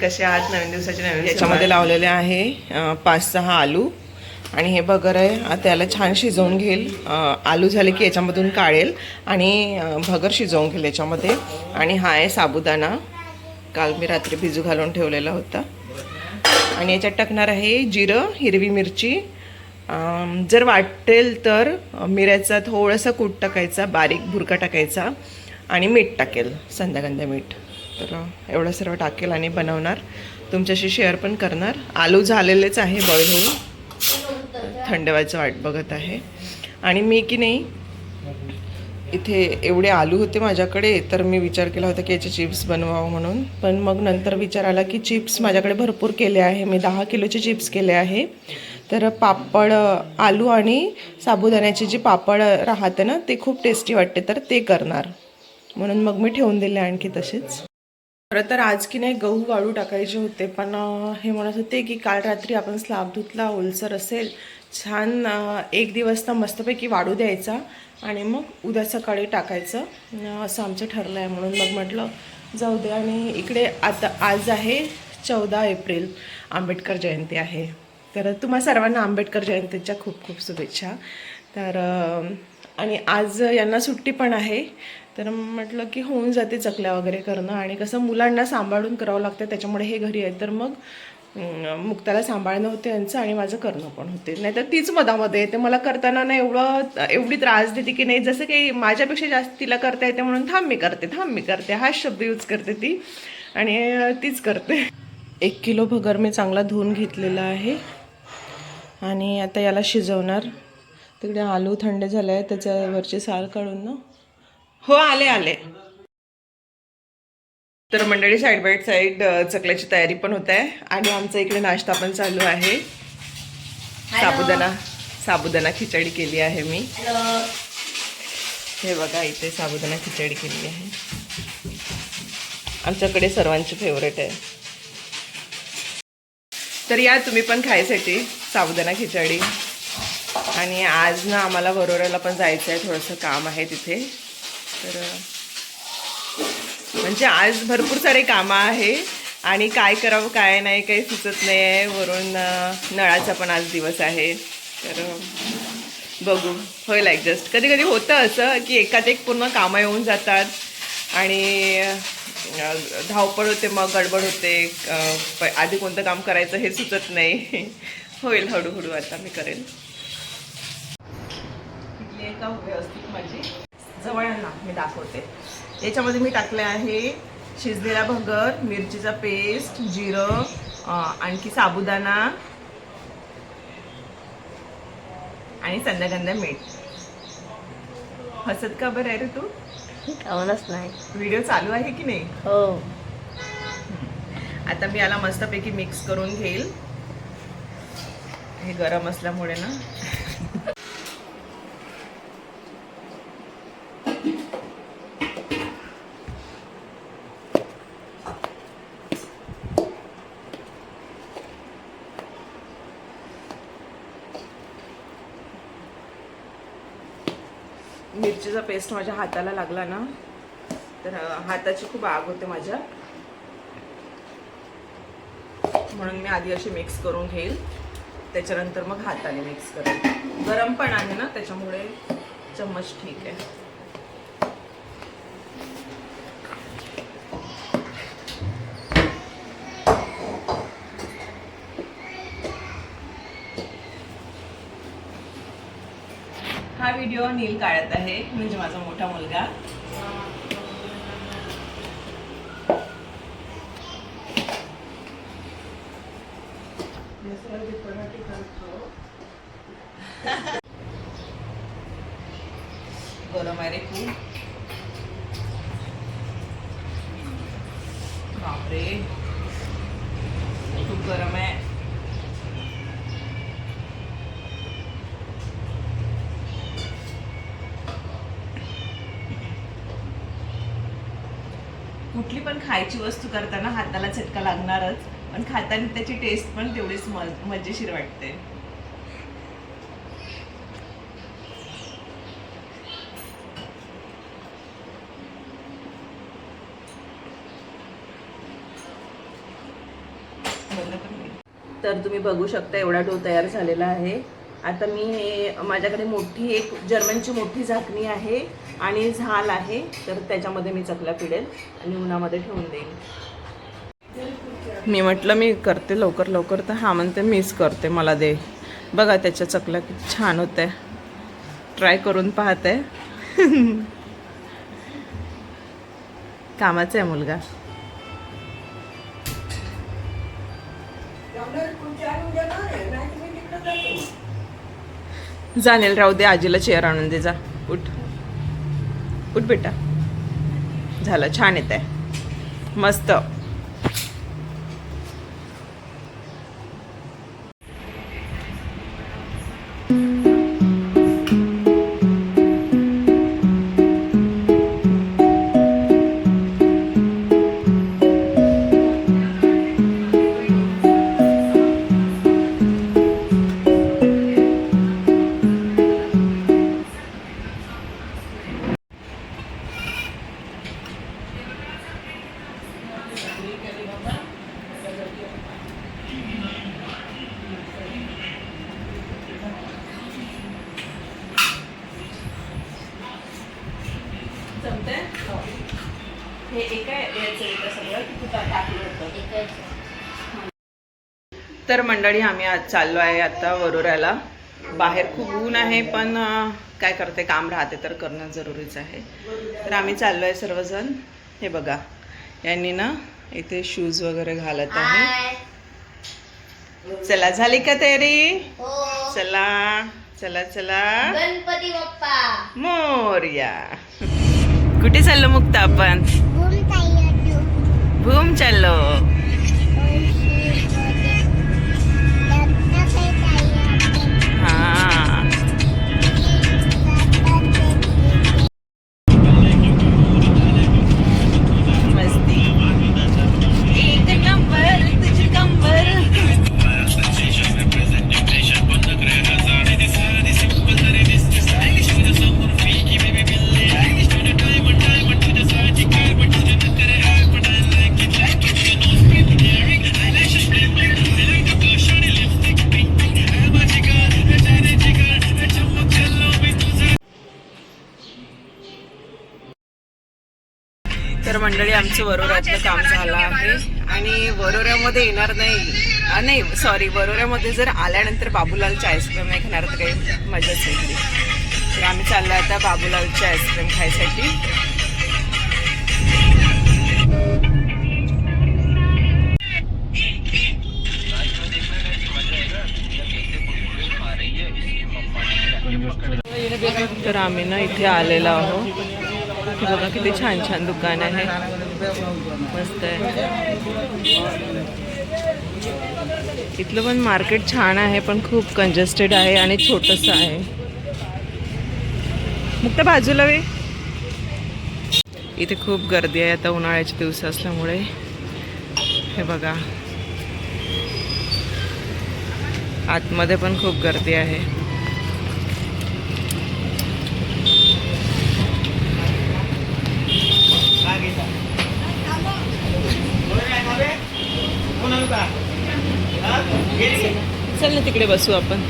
कसे आहात? नवीन दिवसाचे नवीन याच्यामध्ये लावलेले आहे 5-6 आलू आणि हे बगर आहे. आता याला छान शिजवून घेईल. आलू झाले की याच्यामधून काढेल आणि भगर शिजवून घेईल याच्यामध्ये. आणि हा आहे साबुदाणा, काल मी रात्री भिजू घालून ठेवलेला होता. आणि याच्यात टाकणार आहे जिरं, हिरवी मिरची, जर वाटेल तर मिऱ्याचा थोडासा कूट टाकायचा, बारीक भुरका टाकायचा आणि मीठ टाकेल, संध्याकांदा मीठ. तर एवढं सर्व टाकेल आणि बनवणार, तुमच्याशी शेअर पण करणार. आलू झालेलेच आहे बॉईल होऊन, थंड व्हायचं वाट बघत आहे. आणि मी की नाही इथे एवढे आलू होते माझ्याकडे, तर मी विचार केला होता की याचे चिप्स बनवावं म्हणून. पण मग नंतर विचार आला की चिप्स माझ्याकडे भरपूर केले आहे, मी 10 किलोचे चिप्स केले आहे. तर पापड, आलू आणि साबुदाण्याचे जे पापड राहते ना ते खूप टेस्टी वाटते, तर ते करणार म्हणून मग मी ठेवून दिले आणखी तसेच. खरं तर आज की नाही गहू वाळू टाकायचे होते, पण हे म्हणत होते की काल रात्री आपण स्लॅब धुतला, ओलसर असेल, छान 1 दिवस तर मस्तपैकी वाढू द्यायचा आणि मग उद्या सकाळी टाकायचं, असं आमचं ठरलं आहे. म्हणून मग म्हटलं जाऊ दे. आणि इकडे आता आज आहे 14 एप्रिल, आंबेडकर जयंती आहे. तर तुम्हा सर्वांना आंबेडकर जयंतीच्या खूप खूप शुभेच्छा. तर आणि आज यांना सुट्टी पण आहे, तर म्हटलं की होऊन जाते चकल्या वगैरे करणं. आणि कसं मुलांना सांभाळून करावं लागतं, त्याच्यामुळे हे घरी आहेत, तर मग मुक्ताला सांभाळणं होते यांचं आणि माझं करणं पण होते. नाहीतर तीच मधामध्ये येते, मला करताना ना एवढी त्रास देते की नाही, जसं काही माझ्यापेक्षा जास्त तिला करता येते म्हणून थांब मी करते हा शब्द यूज करते ती, आणि तीच करते. 1 किलो भगर मी चांगला धुवून घेतलेला आहे आणि आता याला शिजवणार. तिकडे आलू थंड झाले आहे, त्याच्यावरची साल काढून ना. हो आले. तर मंडळी, साईड बाय साईड चकल्याची तयारी पण होत आहे आणि आमचा इकडे नाश्ता पण चालू आहे. साबुदाणा खिचडी केली आहे मी. हे बघा, इथे साबुदाणा खिचडी केली आहे, आमच्याकडे सर्वांची फेवरेट आहे. तर या तुम्ही पण खायसाठी साबुदाणा खिचडी. आणि आज ना आम्हाला वरोऱ्याला पण जायचं आहे, थोडंसं काम आहे तिथे. तर म्हणजे आज भरपूर सारे कामं आहे आणि काय करावं काय नाही काही सुचत नाही आहे. वरून नळाचा पण आज दिवस आहे, तर बघू, होईल ॲडजस्ट. कधी कधी होतं असं की एकात एक पूर्ण कामं येऊन जातात आणि धावपळ होते, मग गडबड होते, आधी कोणतं काम करायचं हे सुचत नाही. होईल हळूहळू, आता मी करेन. का व्यवस्थित माझी जवळ ना मी दाखवते. याच्यामध्ये मी टाकले आहे शिजलेला भगर, मिरचीचा पेस्ट, जिरं, आणखी साबुदाणा आणि संध्याकांदा मीठ. हसत का बरं आहे रे तू? खावणच नाही. व्हिडिओ चालू आहे की नाही? हो. आता मी याला मस्तपैकी मिक्स करून घेईल. हे गरम असल्यामुळे ना. मिरचीचा पेस्ट माझ्या हाताला लागला ना, तर हाताची खूप आग होते माझ्या, म्हणून मी आधी अशी मिक्स करून घेईल, त्याच्यानंतर मग हाताने मिक्स करेल. गरम पण आहे ना, त्याच्यामुळे चम्मच ठीक आहे. हा व्हिडिओ नील काढत आहे, म्हणजे माझा मोठा मुलगा. गरम आहे रे खूप, बापरे खूप गरम आहे. कुठली पण खायची वस्तू करताना हाताला चटका लागणारच, पण खाताना त्याची टेस्ट पण तेवढीच मजेशीर वाटते. तर तुम्ही बघू शकता एवढा डो तयार झालेला आहे. आता मी हे माझ्याकडे मोठी एक जर्मनची मोठी झाकणी आहे आणि झाल आहे, तर त्याच्यामध्ये मी चकल्या पिळेल आणि उन्हामध्ये ठेवून देईन. मी म्हटलं मी करते लवकर लवकर, तर हा म्हणते मीच करते, मला दे. बघा त्याच्या चकल्या किती छान होत्या, ट्राय करून पाहते. कामाचा आहे मुलगा. जाणेल राहू दे, आजीला चेअर आणून दे. जा, उठ उठ बेटा. झालं, छान येत आहे, मस्त. हे एका याचं येतं सगळं की तू टाकलं होतं. तर मंडळी, आम्ही आज चाललो आहे आता वरोऱ्याला. बाहेर खूप ऊन आहे, पण काय करते, काम राहते तर करणं जरुरीच आहे. तर आम्ही चाललो आहे सर्वजण. हे बघा, यांनी ना इथे शूज वगैरे घालत आहे. चला, झाली का तयारी? चला चला चला, गणपती बाप्पा मोरया. कुठे चाललो मुक्ता आपण? भूम चाललो. हा, मस्ती. एक नंबर तुझी कंबर. तर मंडळी, आमचं वरोऱ्यातलं काम झालं आहे आणि वरोऱ्यामध्ये येणार नाही, सॉरी, वरोऱ्यामध्ये जर आल्यानंतर बाबूलालची आईस्क्रीम नाही खाणार तर काही मजाच येईल. तर आम्ही चाललो आता बाबूलालची आईस्क्रीम खायसाठी. तर आम्ही ना इथे आलेलो आहोत. बघा किती छान छान दुकान आहे, मस्त आहे. इथलं पण मार्केट छान आहे, पण खूप कंजेस्टेड आहे आणि छोटंसं आहे. मुक्त बाजूला वे. इथे खूप गर्दी आहे आता उन्हाळ्याचे दिवस असल्यामुळे. हे बघा, आतमध्ये पण खूप गर्दी आहे. चल ना, तिकडे बसू आपण.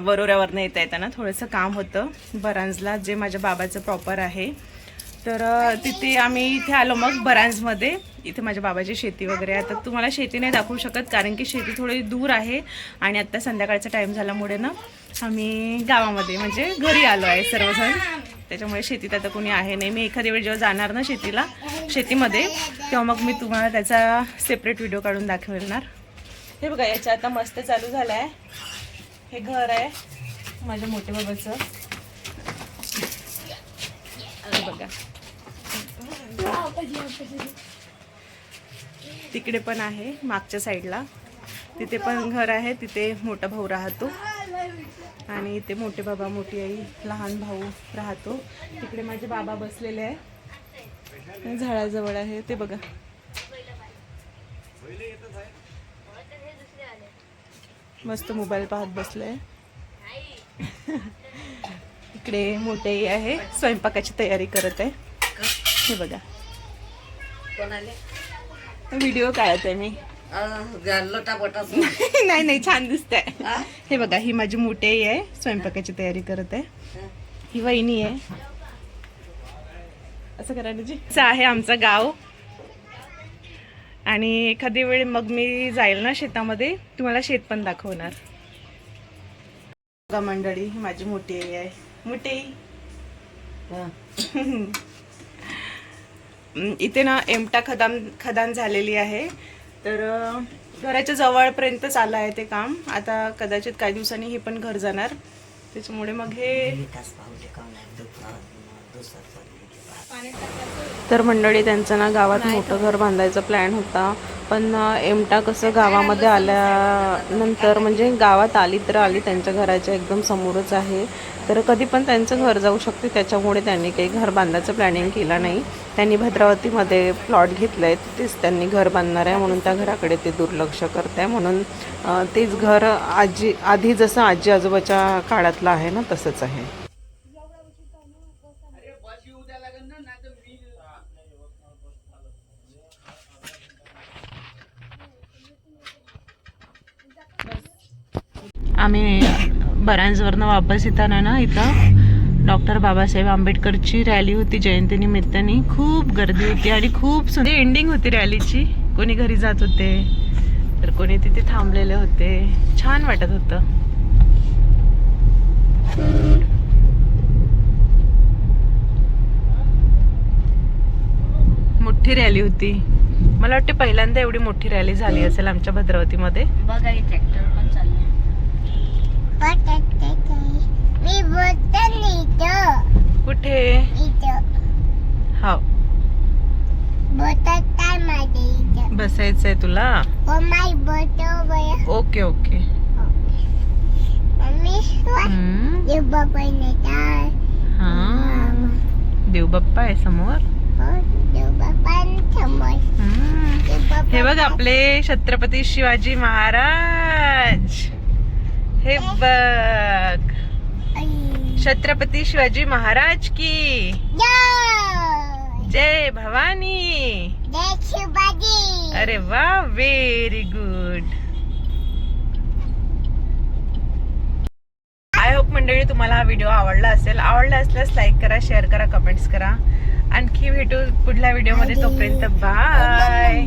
वरोऱ्यावरनं येता येताना थोडंसं काम होतं बरांजला, जे माझ्या बाबाचं प्रॉपर आहे. तर तिथे आम्ही इथे आलो. मग बरांजमध्ये इथे माझ्या बाबाची शेती वगैरे आहे. तर तुम्हाला शेती नाही दाखवू शकत, कारण की शेती थोडी दूर आहे आणि आत्ता संध्याकाळचा टाईम झाल्यामुळे ना आम्ही गावामध्ये म्हणजे घरी आलो आहे सर्वजण. त्याच्यामुळे शेतीत आता कोणी आहे नाही. मी एखाद्या वेळी जेव्हा जाणार ना शेतीमध्ये, तेव्हा मग मी तुम्हाला त्याचा सेपरेट व्हिडिओ काढून दाखवणार. हे बघा, याचं आता मस्त चालू झालं आहे. हे घर आहे माझ्या मोठ्या बाबाचं. बघा, तिकडे पण आहे मागच्या साईडला, तिथे पण घर आहे. तिथे मोठा भाऊ राहतो. आणि इथे मोठे बाबा मोठी आई लहान भाऊ राहतो. तिकडे माझे बाबा बसलेले आहे झाडाजवळ आहे ते बघा. मस्त मोबाईल पाहत बसले. इकडे मोठी आई आहे स्वयंपाकाची तयारी करत आहे. हे बघा व्हिडिओ काढत आहे मी. नाही नाही छान दिसतंय. हे बघा ही माझी मोठी आई आहे स्वयंपाकाची तयारी करत आहे. ही वहिनी आहे. असं करायला जी आहे आमचं गाव. आणि एखादी वेळ मग मी जाईल ना शेतामध्ये तुम्हाला शेत पण दाखवणार. बघा मंडळी ही माझी मोठी आई आहे. मोठी इथे ना एमटा खदान झालेली आहे. तर घराच्या जवळपर्यंतच आलं आहे ते काम. आता कदाचित काही दिवसांनी हे पण घर जाणार. त्याच्यामुळे मग हे तर मंडळी त्यांचं ना गावात मोठं घर बांधायचा प्लॅन होता. पण एमटा कसं गावामध्ये आल्यानंतर म्हणजे गावात आली तर आली त्यांच्या घराच्या एकदम समोरच आहे. तर कधी पण त्यांचं घर जाऊ शकते. त्याच्यामुळे त्यांनी काही घर बांधायचं प्लॅनिंग केलं नाही. त्यांनी भद्रावतीमध्ये प्लॉट घेतलं आहे तिथेच त्यांनी घर बांधणार आहे म्हणून त्या घराकडे ते दुर्लक्ष करत आहे. म्हणून तेच घर आधी जसं आजी आजोबाच्या काळातलं आहे ना तसंच आहे. आम्ही बरांजवरनं वापस येताना ना इथं डॉक्टर बाबासाहेब आंबेडकरची रॅली होती जयंतीनिमित्ताने. खूप गर्दी होती आणि खूप सुंदर एंडिंग होती रॅलीची. कोणी घरी जात होते तर कोणी तिथे थांबलेले होते. छान वाटत होतं. मोठी रॅली होती. मला वाटते पहिल्यांदा एवढी मोठी रॅली झाली असेल आमच्या भद्रावतीमध्ये. बघा हे ट्रॅक्टर पण चालले. मी कुठे हो बसायचंय तुला. Okay okay. देव बाप्पा आहे समोर. हे बघ आपले छत्रपती शिवाजी महाराज. हे बघ छत्रपती शिवाजी महाराज की जय भवानी. अरे वा व्हेरी गुड. आय होप मंडळी तुम्हाला हा व्हिडिओ आवडला असेल. आवडला असल्यास लाईक करा, शेअर करा, कमेंट्स करा. आणखी भेटू पुढल्या व्हिडिओमध्ये. तोपर्यंत बाय.